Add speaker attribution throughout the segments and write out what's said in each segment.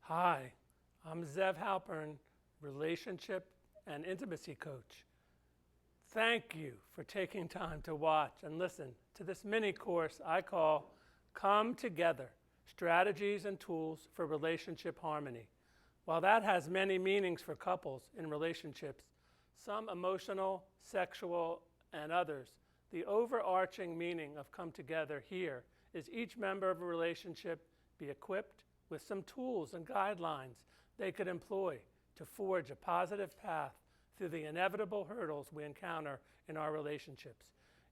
Speaker 1: Hi, I'm Zev Halpern, relationship and intimacy coach. Thank you for taking time to watch and listen to this mini course I call Come Together, Strategies and Tools for Relationship Harmony. While that has many meanings for couples in relationships, some emotional, sexual, and others, the overarching meaning of Come Together here is each member of a relationship be equipped with some tools and guidelines they could employ to forge a positive path through the inevitable hurdles we encounter in our relationships.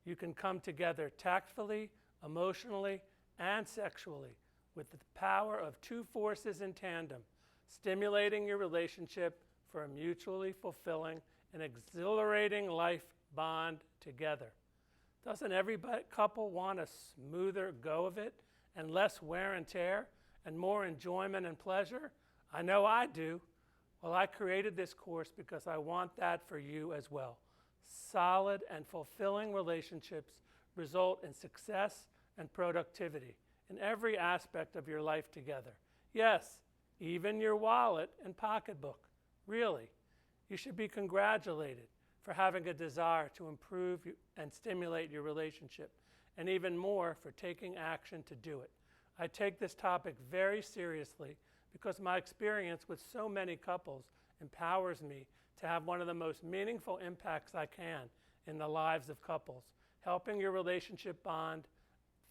Speaker 1: You can come together tactfully, emotionally, and sexually with the power of two forces in tandem, stimulating your relationship for a mutually fulfilling and exhilarating life bond together. Doesn't every couple want a smoother go of it and less wear and tear and more enjoyment and pleasure? I know I do. Well, I created this course because I want that for you as well. Solid and fulfilling relationships result in success and productivity in every aspect of your life together. Yes, even your wallet and pocketbook. Really, you should be congratulated for having a desire to improve and stimulate your relationship, and even more for taking action to do it. I take this topic very seriously because my experience with so many couples empowers me to have one of the most meaningful impacts I can in the lives of couples. Helping your relationship bond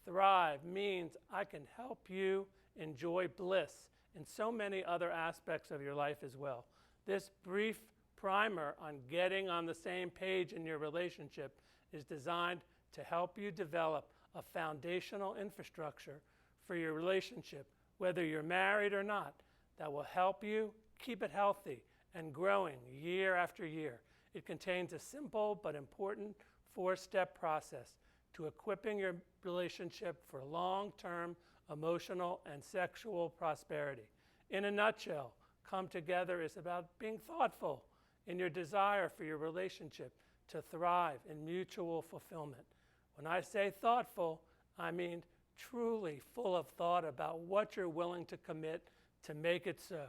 Speaker 1: thrive means I can help you enjoy bliss in so many other aspects of your life as well. This brief primer on getting on the same page in your relationship is designed to help you develop a foundational infrastructure for your relationship, whether you're married or not, that will help you keep it healthy and growing year after year. It contains a simple but important 4-step process to equipping your relationship for long-term emotional and sexual prosperity. In a nutshell, Come Together is about being thoughtful in your desire for your relationship to thrive in mutual fulfillment. When I say thoughtful, I mean truly full of thought about what you're willing to commit to make it so.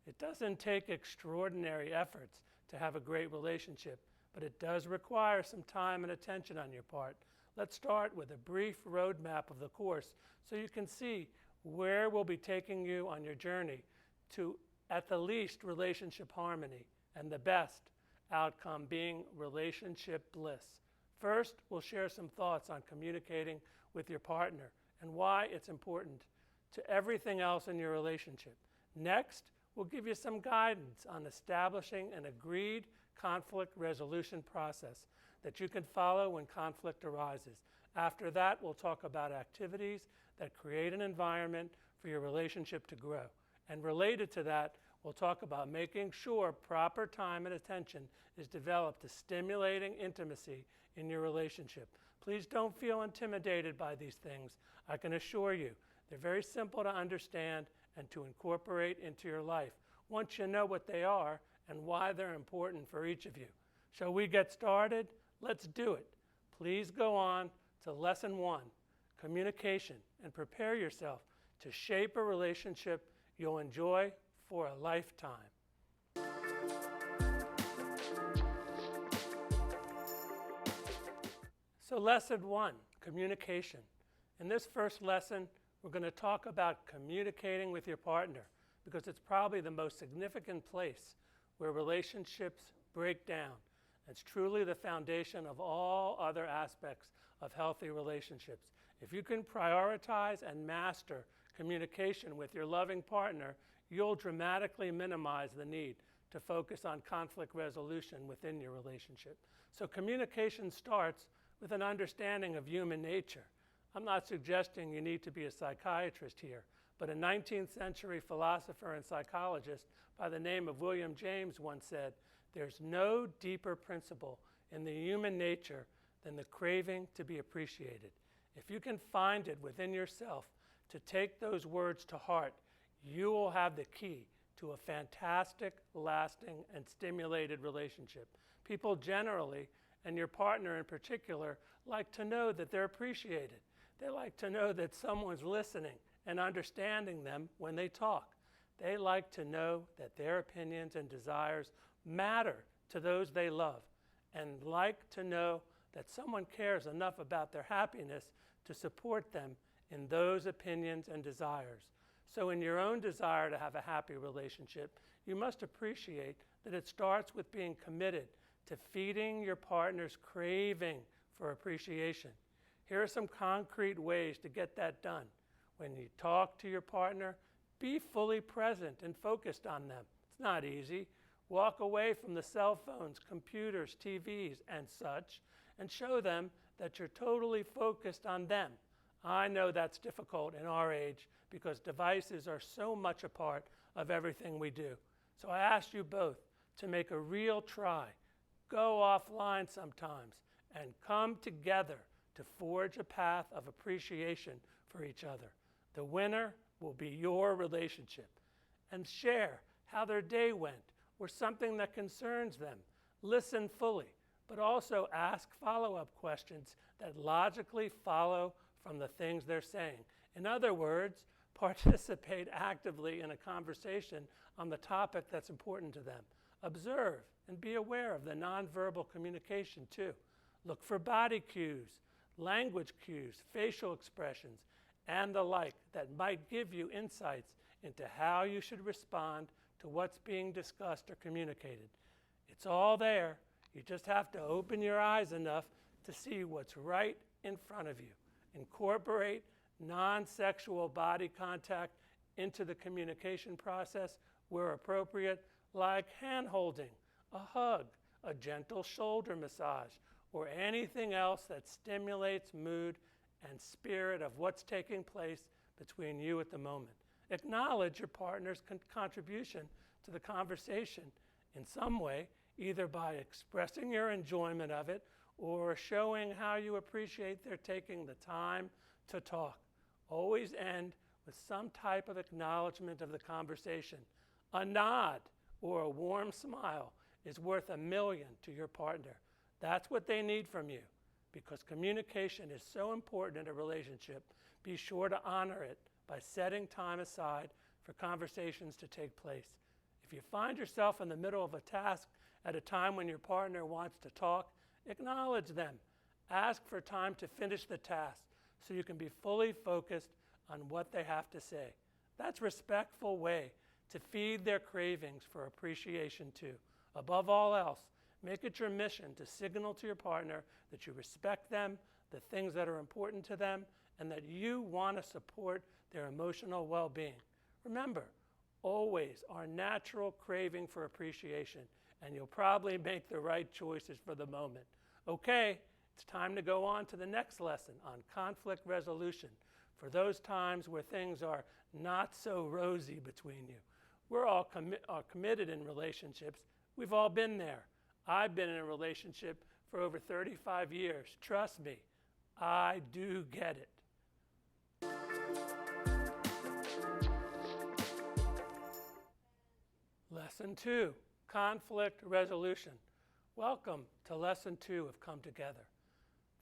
Speaker 1: It doesn't take extraordinary efforts to have a great relationship, but it does require some time and attention on your part. Let's start with a brief roadmap of the course so you can see where we'll be taking you on your journey to, at the least, relationship harmony, and the best outcome being relationship bliss. First, we'll share some thoughts on communicating with your partner and why it's important to everything else in your relationship. Next, we'll give you some guidance on establishing an agreed conflict resolution process that you can follow when conflict arises. After that, we'll talk about activities that create an environment for your relationship to grow. And related to that, we'll talk about making sure proper time and attention is developed to stimulating intimacy in your relationship. Please don't feel intimidated by these things. I can assure you, they're very simple to understand and to incorporate into your life once you know what they are and why they're important for each of you. Shall we get started? Let's do it. Please go on to Lesson 1, Communication, and prepare yourself to shape a relationship you'll enjoy for a lifetime. So Lesson 1, Communication. In this first lesson, we're going to talk about communicating with your partner because it's probably the most significant place where relationships break down. It's truly the foundation of all other aspects of healthy relationships. If you can prioritize and master communication with your loving partner, you'll dramatically minimize the need to focus on conflict resolution within your relationship. So communication starts with an understanding of human nature. I'm not suggesting you need to be a psychiatrist here, but a 19th century philosopher and psychologist by the name of William James once said, "There's no deeper principle in the human nature than the craving to be appreciated." If you can find it within yourself to take those words to heart, you will have the key to a fantastic, lasting, and stimulated relationship. People generally, and your partner in particular, like to know that they're appreciated. They like to know that someone's listening and understanding them when they talk. They like to know that their opinions and desires matter to those they love, and like to know that someone cares enough about their happiness to support them in those opinions and desires. So in your own desire to have a happy relationship, you must appreciate that it starts with being committed to feeding your partner's craving for appreciation. Here are some concrete ways to get that done. When you talk to your partner, be fully present and focused on them. It's not easy. Walk away from the cell phones, computers, TVs, and such, and show them that you're totally focused on them. I know that's difficult in our age because devices are so much a part of everything we do. So I ask you both to make a real try. Go offline sometimes and come together to forge a path of appreciation for each other. The winner will be your relationship. And share how their day went or something that concerns them. Listen fully, but also ask follow-up questions that logically follow from the things they're saying. In other words, participate actively in a conversation on the topic that's important to them. Observe and be aware of the nonverbal communication too. Look for body cues, language cues, facial expressions, and the like that might give you insights into how you should respond to what's being discussed or communicated. It's all there. You just have to open your eyes enough to see what's right in front of you. Incorporate non-sexual body contact into the communication process where appropriate, like hand-holding, a hug, a gentle shoulder massage, or anything else that stimulates mood and spirit of what's taking place between you at the moment. Acknowledge your partner's contribution to the conversation in some way, either by expressing your enjoyment of it or showing how you appreciate their taking the time to talk. Always end with some type of acknowledgement of the conversation. A nod or a warm smile is worth a million to your partner. That's what they need from you. Because communication is so important in a relationship, be sure to honor it by setting time aside for conversations to take place. If you find yourself in the middle of a task at a time when your partner wants to talk, acknowledge them. Ask for time to finish the task so you can be fully focused on what they have to say. That's a respectful way to feed their cravings for appreciation too. Above all else, make it your mission to signal to your partner that you respect them, the things that are important to them, and that you want to support their emotional well-being. Remember, always our natural craving for appreciation, and you'll probably make the right choices for the moment. Okay, it's time to go on to the next lesson on conflict resolution for those times where things are not so rosy between you. We're all committed in relationships. We've all been there. I've been in a relationship for over 35 years. Trust me, I do get it. Lesson 2, conflict resolution. Welcome to Lesson 2 of Come Together.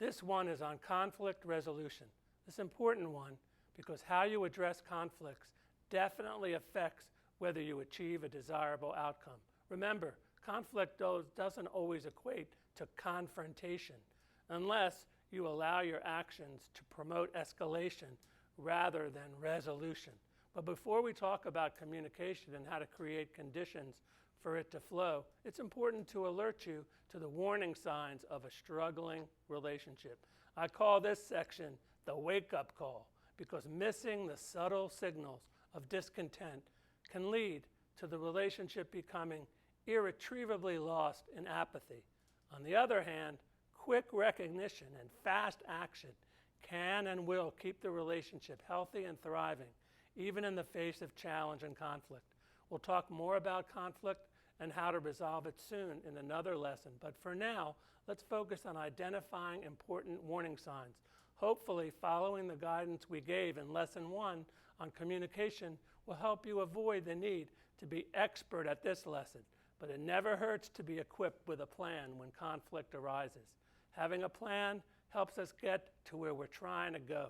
Speaker 1: This one is on conflict resolution. This important one because how you address conflicts definitely affects whether you achieve a desirable outcome. Remember, conflict doesn't always equate to confrontation unless you allow your actions to promote escalation rather than resolution. But before we talk about communication and how to create conditions for it to flow, it's important to alert you to the warning signs of a struggling relationship. I call this section the wake-up call because missing the subtle signals of discontent can lead to the relationship becoming irretrievably lost in apathy. On the other hand, Quick recognition and fast action can and will keep the relationship healthy and thriving, even in the face of challenge and conflict. We'll talk more about conflict and how to resolve it soon in another lesson, but for now, let's focus on identifying important warning signs. Hopefully, following the guidance we gave in Lesson 1 on communication will help you avoid the need to be expert at this lesson, but it never hurts to be equipped with a plan when conflict arises. Having a plan helps us get to where we're trying to go.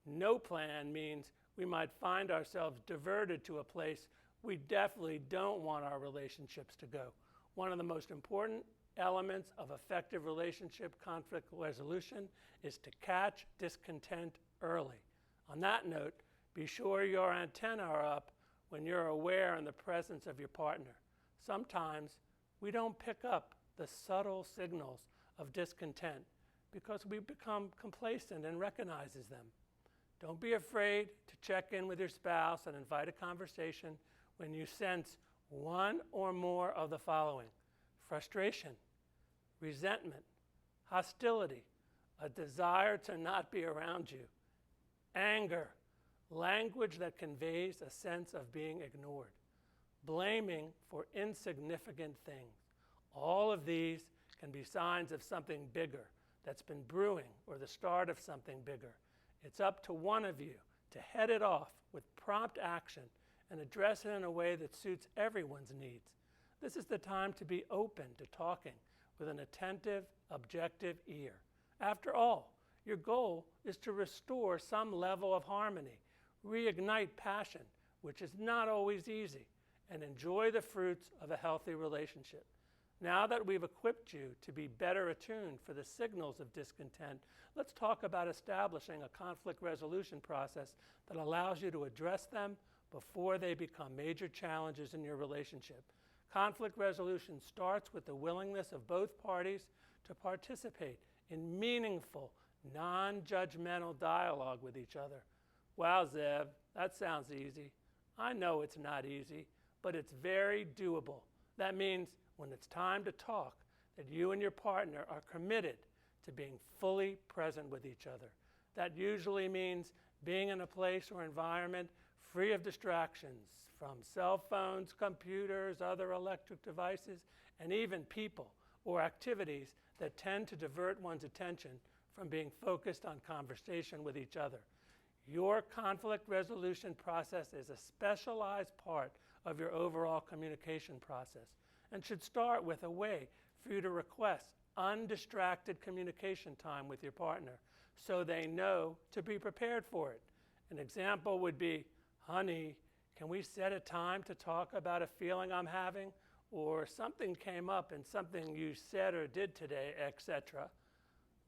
Speaker 1: No plan means we might find ourselves diverted to a place we definitely don't want our relationships to go. One of the most important elements of effective relationship conflict resolution is to catch discontent early. On that note, be sure your antennae are up when you're aware in the presence of your partner. Sometimes we don't pick up the subtle signals of discontent because we become complacent and recognizes them. Don't be afraid to check in with your spouse and invite a conversation when you sense one or more of the following: frustration, resentment, hostility, a desire to not be around you, anger, language that conveys a sense of being ignored, blaming for insignificant things. All of these can be signs of something bigger that's been brewing or the start of something bigger. It's up to one of you to head it off with prompt action and address it in a way that suits everyone's needs. This is the time to be open to talking with an attentive, objective ear. After all, your goal is to restore some level of harmony, reignite passion, which is not always easy, and enjoy the fruits of a healthy relationship. Now that we've equipped you to be better attuned for the signals of discontent, let's talk about establishing a conflict resolution process that allows you to address them before they become major challenges in your relationship. Conflict resolution starts with the willingness of both parties to participate in meaningful, non-judgmental dialogue with each other. Wow, Zev, that sounds easy. I know it's not easy, but it's very doable. That means when it's time to talk, that you and your partner are committed to being fully present with each other. That usually means being in a place or environment free of distractions from cell phones, computers, other electric devices, and even people or activities that tend to divert one's attention from being focused on conversation with each other. Your conflict resolution process is a specialized part of your overall communication process and should start with a way for you to request undistracted communication time with your partner so they know to be prepared for it. An example would be, honey, can we set a time to talk about a feeling I'm having, or something came up in something you said or did today, etc.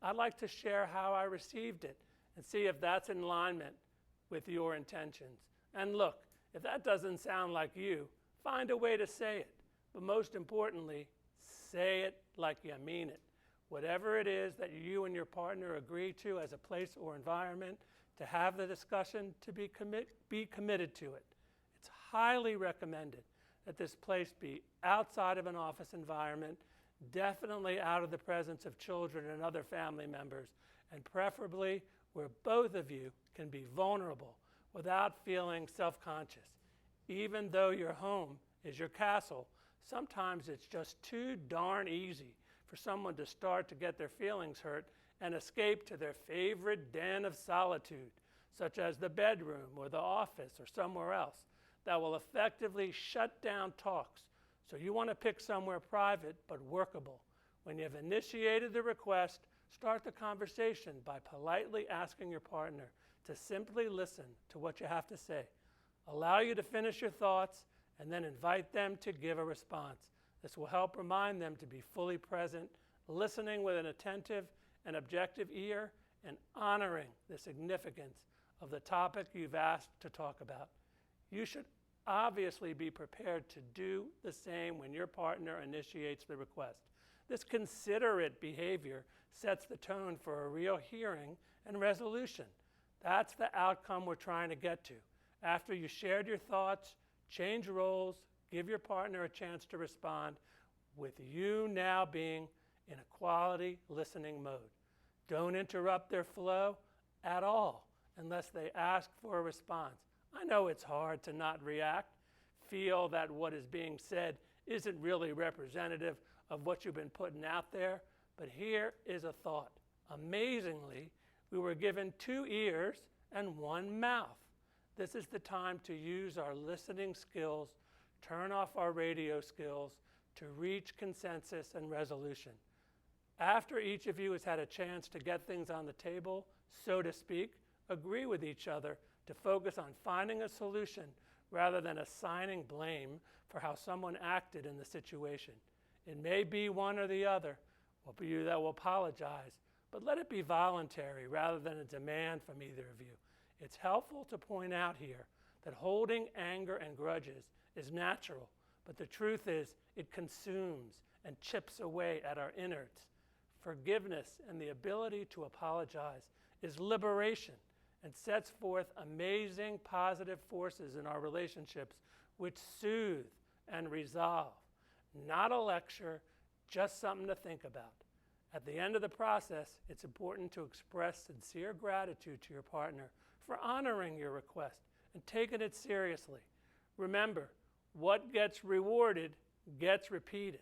Speaker 1: I'd like to share how I received it and see if that's in alignment with your intentions. And look, if that doesn't sound like you, find a way to say it. But most importantly, say it like you mean it. Whatever it is that you and your partner agree to as a place or environment, to have the discussion, to be committed to it. It's highly recommended that this place be outside of an office environment, definitely out of the presence of children and other family members, and preferably where both of you can be vulnerable without feeling self-conscious. Even though your home is your castle, sometimes it's just too darn easy for someone to start to get their feelings hurt and escape to their favorite den of solitude, such as the bedroom or the office or somewhere else, that will effectively shut down talks. So you want to pick somewhere private but workable. When you've initiated the request, start the conversation by politely asking your partner to simply listen to what you have to say. Allow you to finish your thoughts and then invite them to give a response. This will help remind them to be fully present, listening with an attentive and objective ear, and honoring the significance of the topic you've asked to talk about. You should obviously be prepared to do the same when your partner initiates the request. This considerate behavior sets the tone for a real hearing and resolution. That's the outcome we're trying to get to. After you shared your thoughts, change roles, give your partner a chance to respond, with you now being in a quality listening mode. Don't interrupt their flow at all unless they ask for a response. I know it's hard to not react, feel that what is being said isn't really representative of what you've been putting out there, but here is a thought. Amazingly, we were given 2 ears and 1 mouth. This is the time to use our listening skills, turn off our radio skills to reach consensus and resolution. After each of you has had a chance to get things on the table, so to speak, agree with each other to focus on finding a solution rather than assigning blame for how someone acted in the situation. It may be one or the other, or be you that will apologize, but let it be voluntary rather than a demand from either of you. It's helpful to point out here that holding anger and grudges is natural, but the truth is it consumes and chips away at our innards. Forgiveness and the ability to apologize is liberation and sets forth amazing positive forces in our relationships which soothe and resolve. Not a lecture, just something to think about. At the end of the process, it's important to express sincere gratitude to your partner for honoring your request and taking it seriously. Remember, what gets rewarded gets repeated.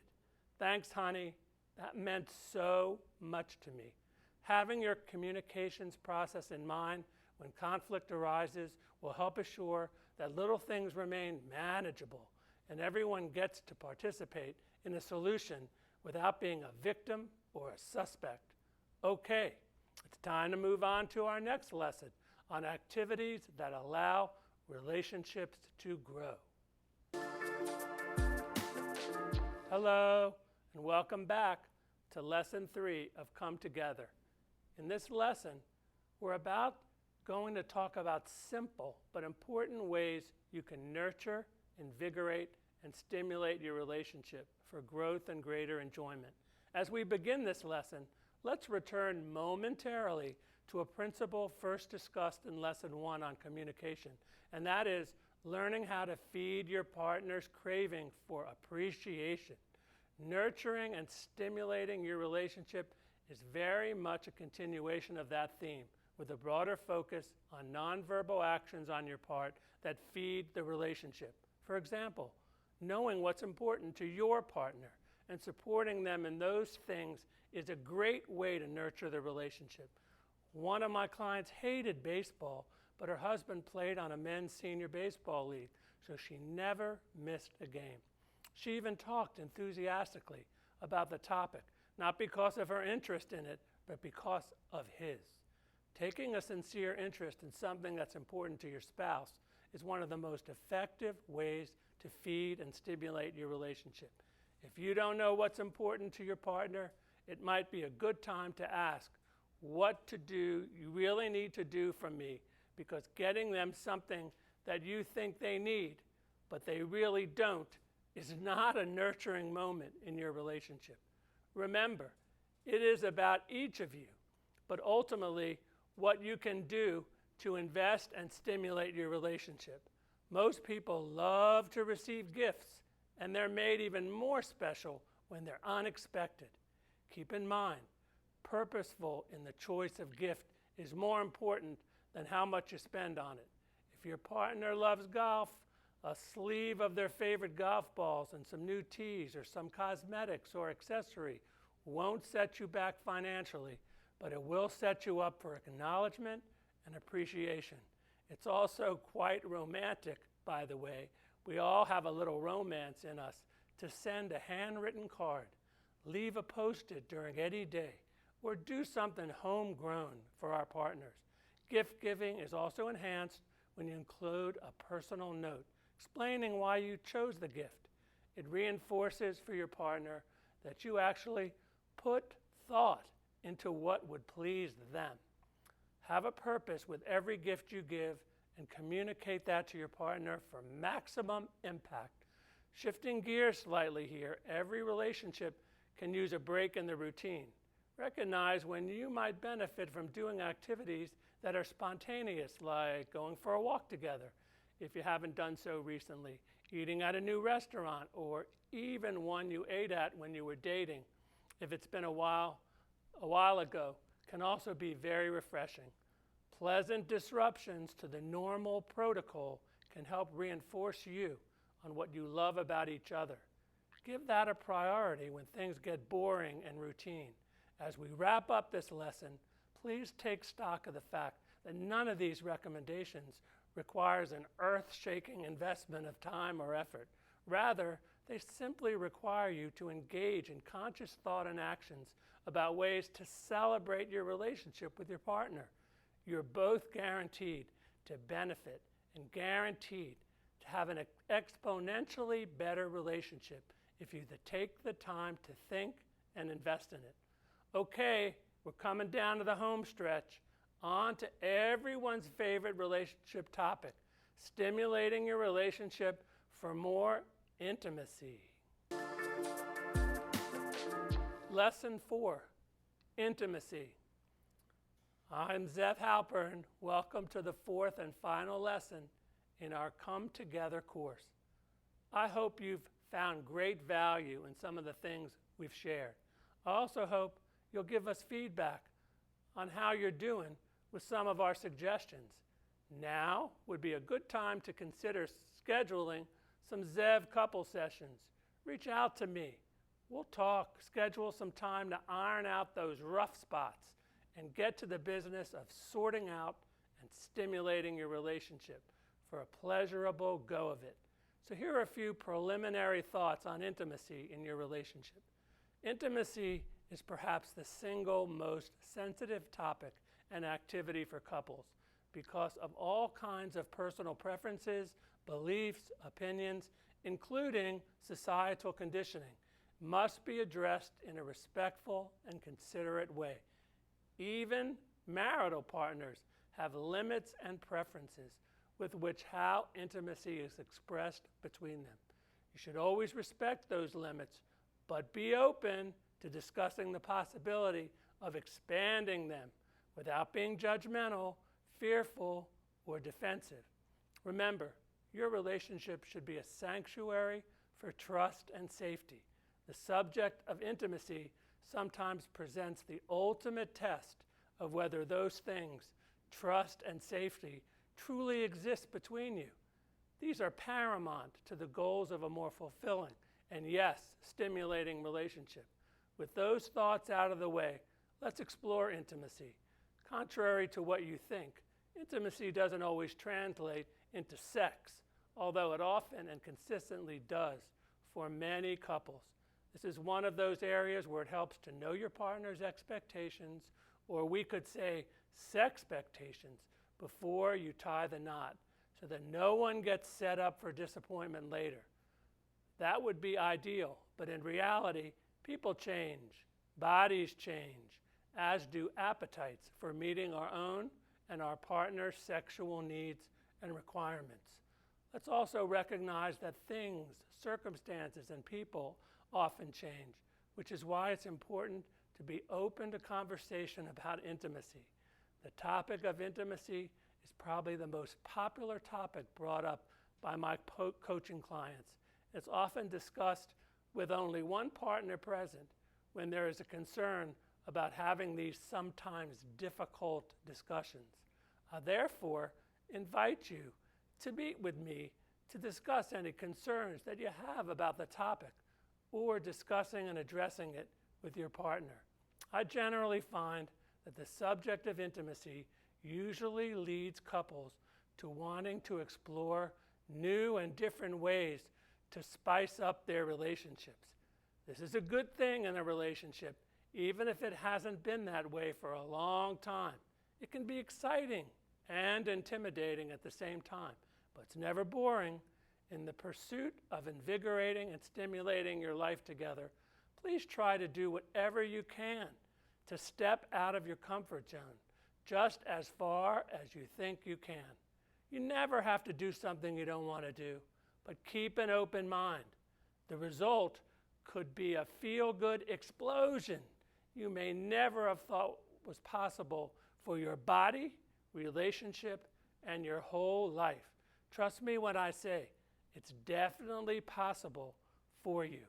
Speaker 1: Thanks, honey. That meant so much to me. Having your communications process in mind when conflict arises will help assure that little things remain manageable and everyone gets to participate in a solution without being a victim or a suspect. Okay, it's time to move on to our next lesson on activities that allow relationships to grow. Hello, and welcome back to Lesson 3 of Come Together. In this lesson, we're going to talk about simple but important ways you can nurture, invigorate, and stimulate your relationship for growth and greater enjoyment. As we begin this lesson, let's return momentarily to a principle first discussed in Lesson 1 on communication, and that is learning how to feed your partner's craving for appreciation. Nurturing and stimulating your relationship is very much a continuation of that theme, with a broader focus on nonverbal actions on your part that feed the relationship. For example, knowing what's important to your partner and supporting them in those things is a great way to nurture the relationship. One of my clients hated baseball, but her husband played on a men's senior baseball league, so she never missed a game. She even talked enthusiastically about the topic, not because of her interest in it, but because of his. Taking a sincere interest in something that's important to your spouse is one of the most effective ways to feed and stimulate your relationship. If you don't know what's important to your partner, it might be a good time to ask what to do you really need to do from me, because getting them something that you think they need, but they really don't, is not a nurturing moment in your relationship. Remember, it is about each of you, but ultimately what you can do to invest and stimulate your relationship. Most people love to receive gifts, and they're made even more special when they're unexpected. Keep in mind, purposeful in the choice of gift is more important than how much you spend on it. If your partner loves golf, a sleeve of their favorite golf balls and some new tees or some cosmetics or accessory won't set you back financially, but it will set you up for acknowledgement and appreciation. It's also quite romantic, by the way. We all have a little romance in us to send a handwritten card, leave a post-it during any day, or do something homegrown for our partners. Gift giving is also enhanced when you include a personal note explaining why you chose the gift. It reinforces for your partner that you actually put thought into what would please them. Have a purpose with every gift you give and communicate that to your partner for maximum impact. Shifting gears slightly here, every relationship can use a break in the routine. Recognize when you might benefit from doing activities that are spontaneous, like going for a walk together, if you haven't done so recently, eating at a new restaurant, or even one you ate at when you were dating. if it's been a while ago, can also be very refreshing. Pleasant disruptions to the normal protocol can help reinforce you on what you love about each other. Give that a priority when things get boring and routine. As we wrap up this lesson, please take stock of the fact that none of these recommendations requires an earth-shaking investment of time or effort. Rather, they simply require you to engage in conscious thought and actions about ways to celebrate your relationship with your partner. You're both guaranteed to benefit and guaranteed to have an exponentially better relationship if you take the time to think and invest in it. Okay, we're coming down to the home stretch. On to everyone's favorite relationship topic, stimulating your relationship for more intimacy. Lesson 4, intimacy. I'm Zev Halpern. Welcome to the 4th and final lesson in our Come Together course. I hope you've found great value in some of the things we've shared. I also hope you'll give us feedback on how you're doing with some of our suggestions. Now would be a good time to consider scheduling some Zev couple sessions. Reach out to me. We'll talk, schedule some time to iron out those rough spots and get to the business of sorting out and stimulating your relationship for a pleasurable go of it. So here are a few preliminary thoughts on intimacy in your relationship. Intimacy is perhaps the single most sensitive topic and activity for couples because of all kinds of personal preferences, beliefs, opinions, including societal conditioning, must be addressed in a respectful and considerate way. Even marital partners have limits and preferences with which how intimacy is expressed between them. You should always respect those limits, but be open to discussing the possibility of expanding them without being judgmental, fearful, or defensive. Remember, your relationship should be a sanctuary for trust and safety. The subject of intimacy sometimes presents the ultimate test of whether those things, trust and safety, truly exist between you. These are paramount to the goals of a more fulfilling and, yes, stimulating relationship. With those thoughts out of the way, let's explore intimacy. Contrary to what you think, intimacy doesn't always translate into sex, although it often and consistently does for many couples. This is one of those areas where it helps to know your partner's expectations, or we could say sexpectations, before you tie the knot, so that no one gets set up for disappointment later. That would be ideal, but in reality, people change, bodies change, as do appetites for meeting our own and our partner's sexual needs and requirements. Let's also recognize that things, circumstances, and people often change, which is why it's important to be open to conversation about intimacy. The topic of intimacy is probably the most popular topic brought up by my coaching clients. It's often discussed with only one partner present when there is a concern about having these sometimes difficult discussions. I therefore invite you to meet with me to discuss any concerns that you have about the topic or discussing and addressing it with your partner. I generally find that the subject of intimacy usually leads couples to wanting to explore new and different ways to spice up their relationships. This is a good thing in a relationship, even if it hasn't been that way for a long time. It can be exciting and intimidating at the same time, but it's never boring. In the pursuit of invigorating and stimulating your life together, please try to do whatever you can to step out of your comfort zone just as far as you think you can. You never have to do something you don't want to do, but keep an open mind. The result could be a feel-good explosion you may never have thought was possible for your body, relationship, and your whole life. Trust me when I say it's definitely possible for you.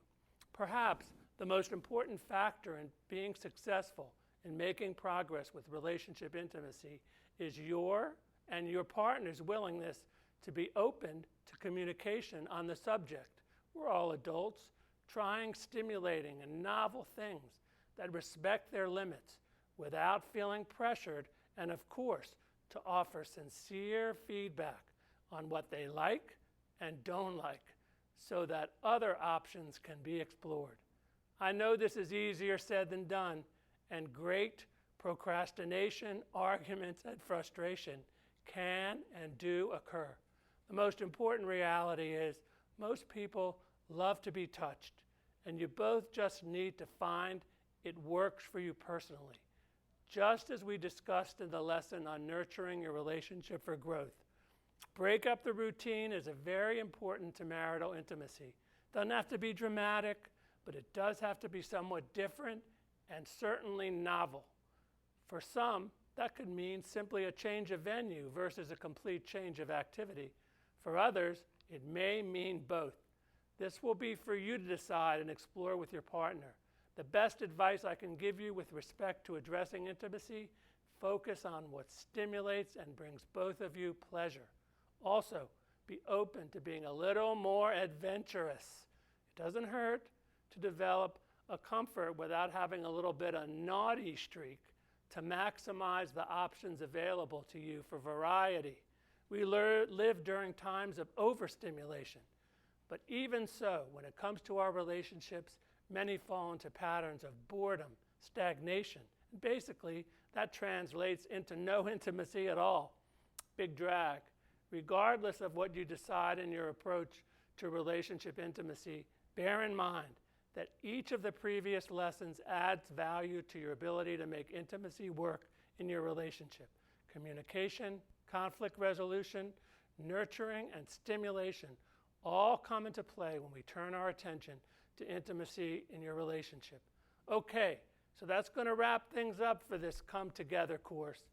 Speaker 1: Perhaps The most important factor in being successful in making progress with relationship intimacy is your and your partner's willingness to be open to communication on the subject. We're all adults trying stimulating and novel things that respect their limits without feeling pressured, and of course, to offer sincere feedback on what they like and don't like so that other options can be explored. I know this is easier said than done, and great procrastination, arguments, and frustration can and do occur. The most important reality is most people love to be touched, and you both just need to find it works for you personally. Just as we discussed in the lesson on nurturing your relationship for growth, break up the routine is very important to marital intimacy. Doesn't have to be dramatic, but it does have to be somewhat different and certainly novel. For some, that could mean simply a change of venue versus a complete change of activity. For others, it may mean both. This will be for you to decide and explore with your partner. The best advice I can give you with respect to addressing intimacy, focus on what stimulates and brings both of you pleasure. Also, be open to being a little more adventurous. It doesn't hurt to develop a comfort without having a little bit of naughty streak to maximize the options available to you for variety. We live during times of overstimulation, but even so, when it comes to our relationships, many fall into patterns of boredom, stagnation, and basically that translates into no intimacy at all. Big drag. Regardless of what you decide in your approach to relationship intimacy, bear in mind that each of the previous lessons adds value to your ability to make intimacy work in your relationship. Communication, conflict resolution, nurturing, and stimulation all come into play when we turn our attention to intimacy in your relationship. Okay, so that's going to wrap things up for this Come Together course.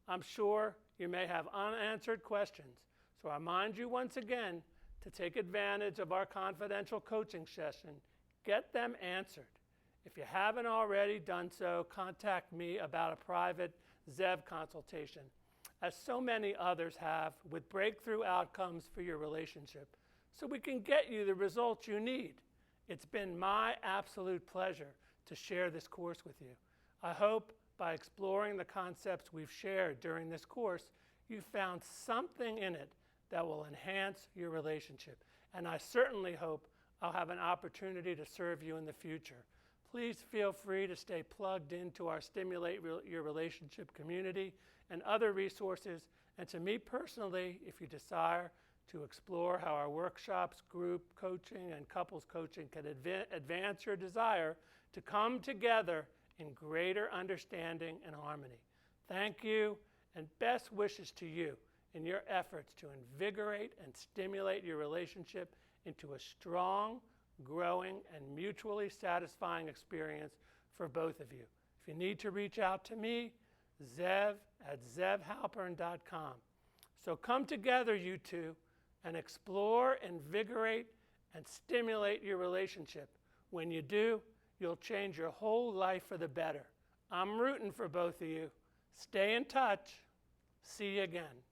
Speaker 1: I'm sure you may have unanswered questions, so I remind you once again to take advantage of our confidential coaching session. Get them answered. If you haven't already done so, contact me about a private ZEV consultation, as so many others have, with breakthrough outcomes for your relationship, so we can get you the results you need. It's been my absolute pleasure to share this course with you. I hope by exploring the concepts we've shared during this course, you found something in it that will enhance your relationship. And I certainly hope I'll have an opportunity to serve you in the future. Please feel free to stay plugged into our Stimulate Your Relationship community and other resources, and to me personally, if you desire to explore how our workshops, group coaching, and couples coaching can advance your desire to come together in greater understanding and harmony. Thank you, and best wishes to you in your efforts to invigorate and stimulate your relationship into a strong, growing, and mutually satisfying experience for both of you. If you need to reach out to me, zev@zevhalpern.com. So come together, you two, and explore, invigorate, and stimulate your relationship. When you do, you'll change your whole life for the better. I'm rooting for both of you. Stay in touch. See you again.